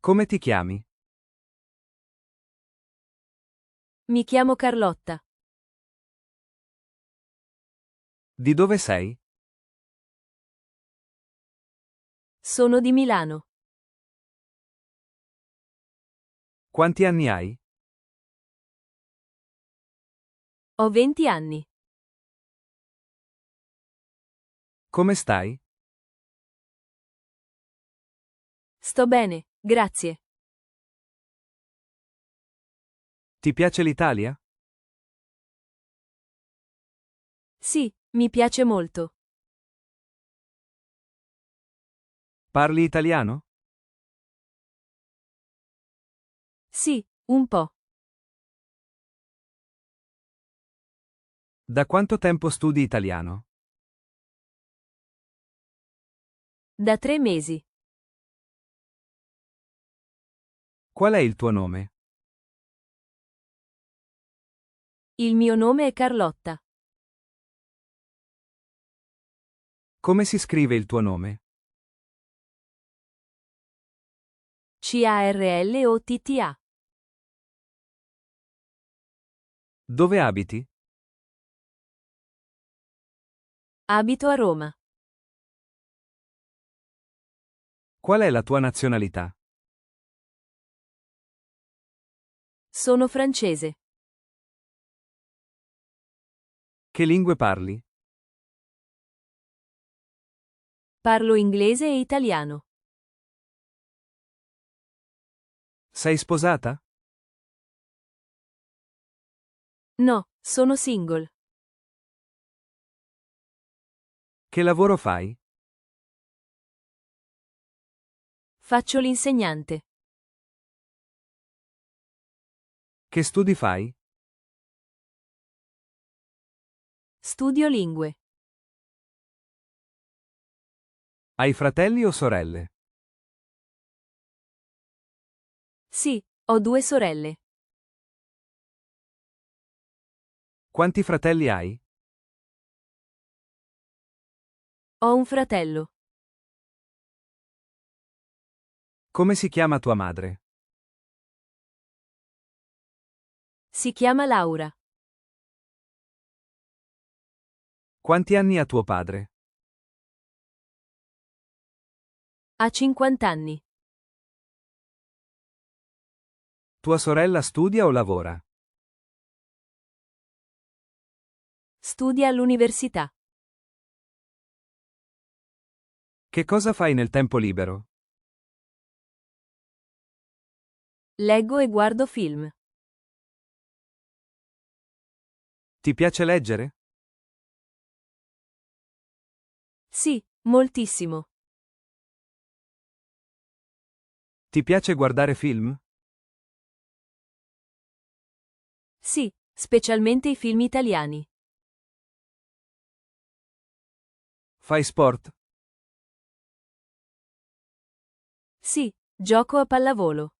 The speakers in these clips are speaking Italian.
Come ti chiami? Mi chiamo Carlotta. Di dove sei? Sono di Milano. Quanti anni hai? Ho 20 anni. Come stai? Sto bene, grazie. Ti piace l'Italia? Sì, mi piace molto. Parli italiano? Sì, un po'. Da quanto tempo studi italiano? Da 3 mesi. Qual è il tuo nome? Il mio nome è Carlotta. Come si scrive il tuo nome? Carlotta. Dove abiti? Abito a Roma. Qual è la tua nazionalità? Sono francese. Che lingue parli? Parlo inglese e italiano. Sei sposata? No, sono single. Che lavoro fai? Faccio l'insegnante. Che studi fai? Studio lingue. Hai fratelli o sorelle? Sì, ho 2 sorelle. Quanti fratelli hai? Ho un fratello. Come si chiama tua madre? Si chiama Laura. Quanti anni ha tuo padre? Ha 50 anni. Tua sorella studia o lavora? Studia all'università. Che cosa fai nel tempo libero? Leggo e guardo film. Ti piace leggere? Sì, moltissimo. Ti piace guardare film? Sì, specialmente i film italiani. Fai sport? Sì, gioco a pallavolo.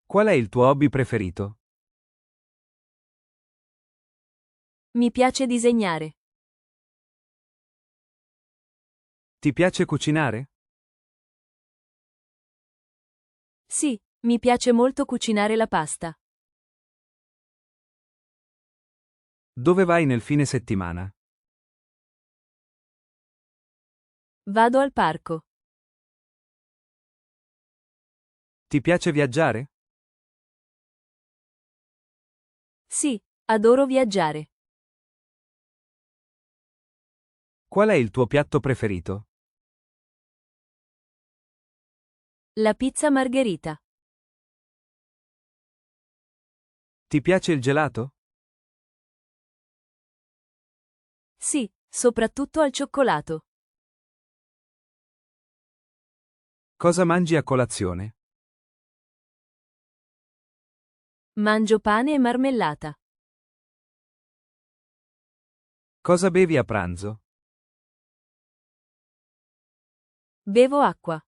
Qual è il tuo hobby preferito? Mi piace disegnare. Ti piace cucinare? Sì, mi piace molto cucinare la pasta. Dove vai nel fine settimana? Vado al parco. Ti piace viaggiare? Sì, adoro viaggiare. Qual è il tuo piatto preferito? La pizza margherita. Ti piace il gelato? Sì, soprattutto al cioccolato. Cosa mangi a colazione? Mangio pane e marmellata. Cosa bevi a pranzo? Bevo acqua.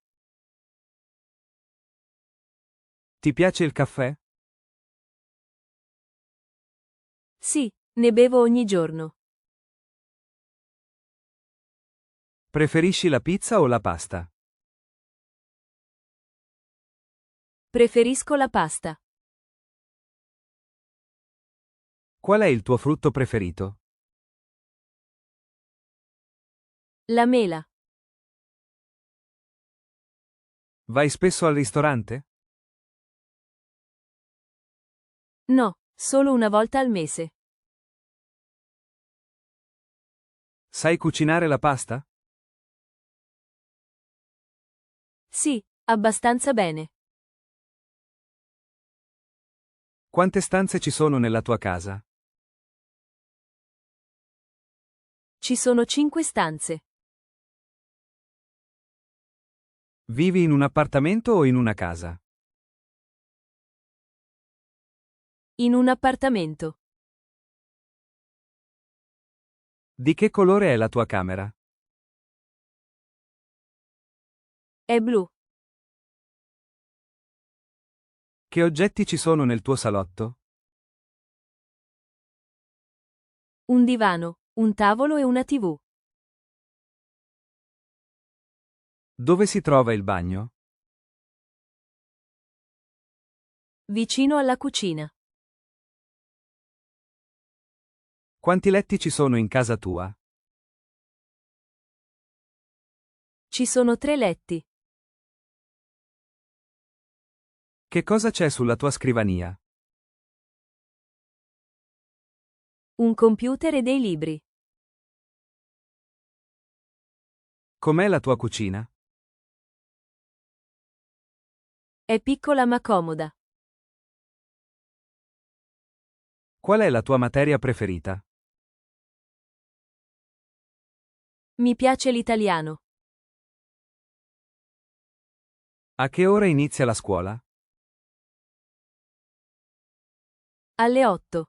Ti piace il caffè? Sì, ne bevo ogni giorno. Preferisci la pizza o la pasta? Preferisco la pasta. Qual è il tuo frutto preferito? La mela. Vai spesso al ristorante? No, solo una volta al mese. Sai cucinare la pasta? Sì, abbastanza bene. Quante stanze ci sono nella tua casa? Ci sono 5 stanze. Vivi in un appartamento o in una casa? In un appartamento. Di che colore è la tua camera? È blu. Che oggetti ci sono nel tuo salotto? Un divano, un tavolo e una TV. Dove si trova il bagno? Vicino alla cucina. Quanti letti ci sono in casa tua? Ci sono 3 letti. Che cosa c'è sulla tua scrivania? Un computer e dei libri. Com'è la tua cucina? È piccola ma comoda. Qual è la tua materia preferita? Mi piace l'italiano. A che ora inizia la scuola? Alle 8.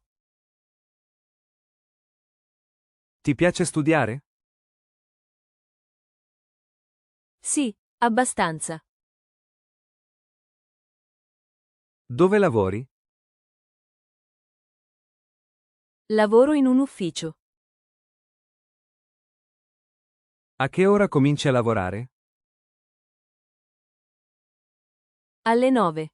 Ti piace studiare? Sì, abbastanza. Dove lavori? Lavoro in un ufficio. A che ora cominci a lavorare? Alle 9.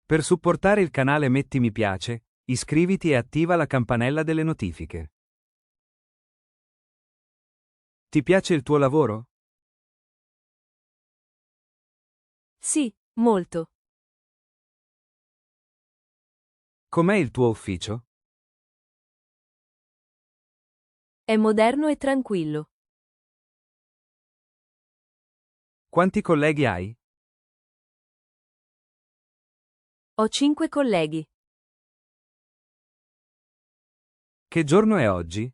Per supportare il canale metti mi piace, iscriviti e attiva la campanella delle notifiche. Ti piace il tuo lavoro? Sì, molto. Com'è il tuo ufficio? È moderno e tranquillo. Quanti colleghi hai? Ho 5 colleghi. Che giorno è oggi?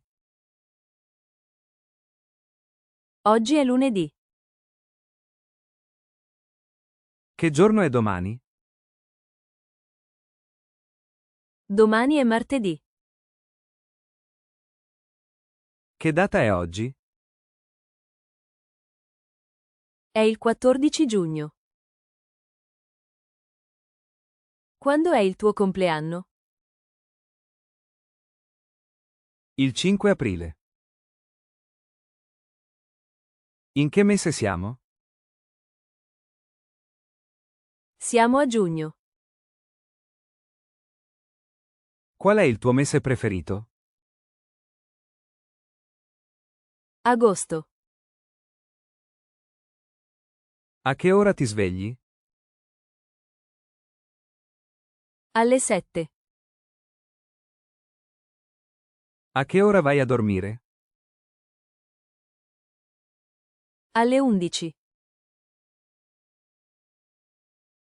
Oggi è lunedì. Che giorno è domani? Domani è martedì. Che data è oggi? È il 14 giugno. Quando è il tuo compleanno? Il 5 aprile. In che mese siamo? Siamo a giugno. Qual è il tuo mese preferito? Agosto. A che ora ti svegli? Alle 7. A che ora vai a dormire? Alle 11.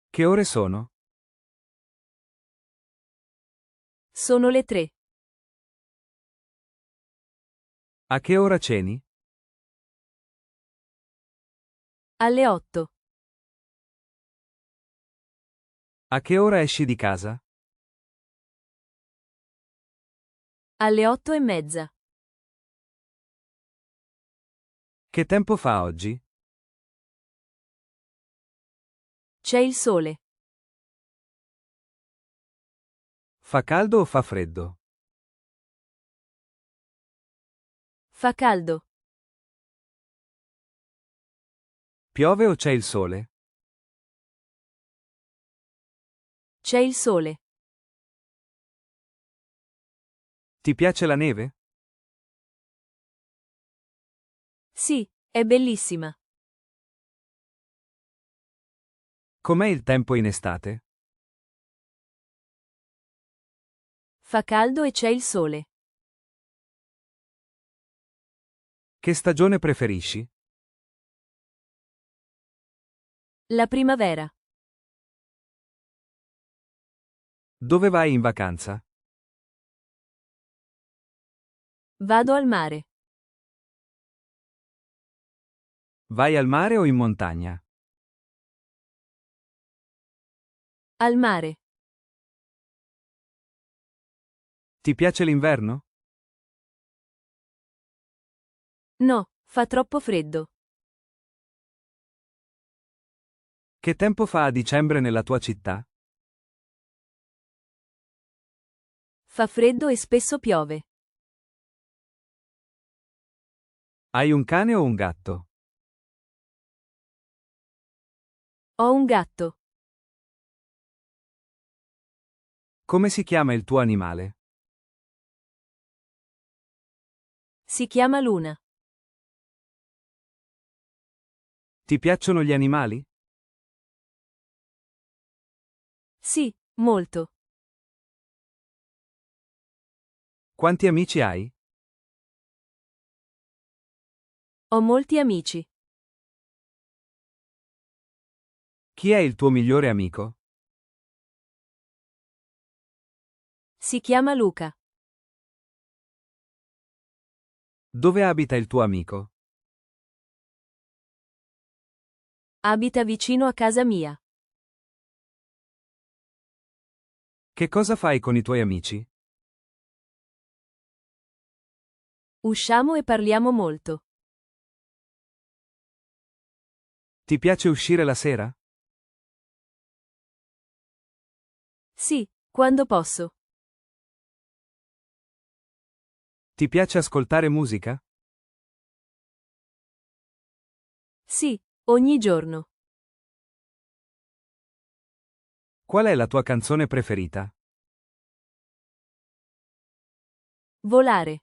Che ore sono? Sono le 3. A che ora ceni? Alle 8. A che ora esci di casa? Alle 8:30. Che tempo fa oggi? C'è il sole. Fa caldo o fa freddo? Fa caldo. Piove o c'è il sole? C'è il sole. Ti piace la neve? Sì, è bellissima. Com'è il tempo in estate? Fa caldo e c'è il sole. Che stagione preferisci? La primavera. Dove vai in vacanza? Vado al mare. Vai al mare o in montagna? Al mare. Ti piace l'inverno? No, fa troppo freddo. Che tempo fa a dicembre nella tua città? Fa freddo e spesso piove. Hai un cane o un gatto? Ho un gatto. Come si chiama il tuo animale? Si chiama Luna. Ti piacciono gli animali? Sì, molto. Quanti amici hai? Ho molti amici. Chi è il tuo migliore amico? Si chiama Luca. Dove abita il tuo amico? Abita vicino a casa mia. Che cosa fai con i tuoi amici? Usciamo e parliamo molto. Ti piace uscire la sera? Sì, quando posso. Ti piace ascoltare musica? Sì, ogni giorno. Qual è la tua canzone preferita? Volare.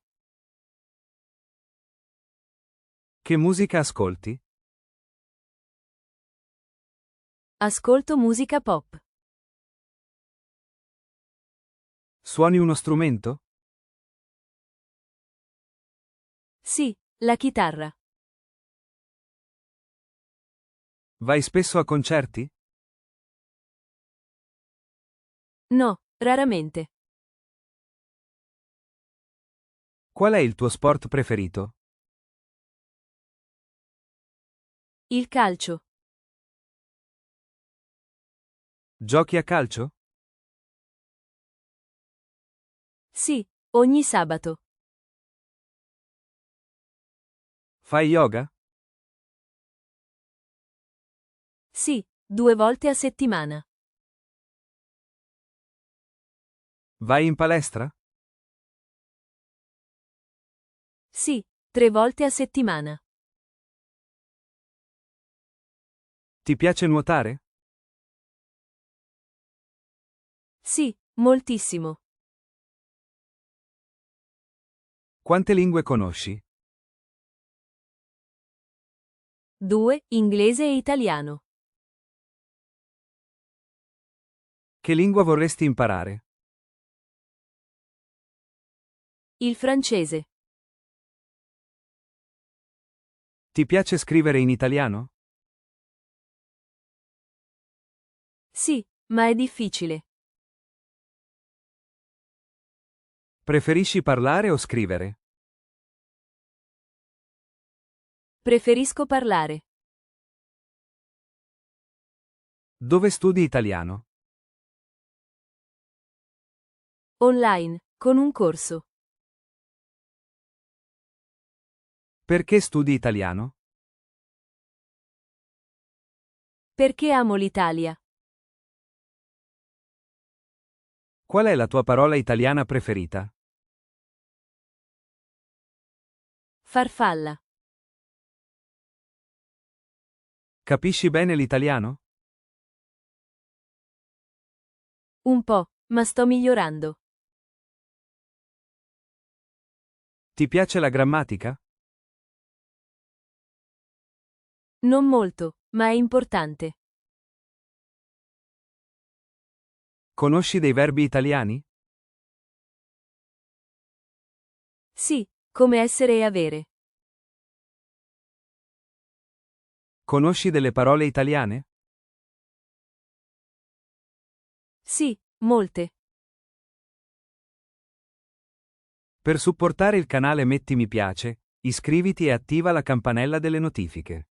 Che musica ascolti? Ascolto musica pop. Suoni uno strumento? Sì, la chitarra. Vai spesso a concerti? No, raramente. Qual è il tuo sport preferito? Il calcio. Giochi a calcio? Sì, ogni sabato. Fai yoga? Sì, 2 volte a settimana. Vai in palestra? Sì, 3 volte a settimana. Ti piace nuotare? Sì, moltissimo. Quante lingue conosci? 2, inglese e italiano. Che lingua vorresti imparare? Il francese. Ti piace scrivere in italiano? Sì, ma è difficile. Preferisci parlare o scrivere? Preferisco parlare. Dove studi italiano? Online, con un corso. Perché studi italiano? Perché amo l'Italia. Qual è la tua parola italiana preferita? Farfalla. Capisci bene l'italiano? Un po', ma sto migliorando. Ti piace la grammatica? Non molto, ma è importante. Conosci dei verbi italiani? Sì, come essere e avere. Conosci delle parole italiane? Sì, molte. Per supportare il canale metti mi piace, iscriviti e attiva la campanella delle notifiche.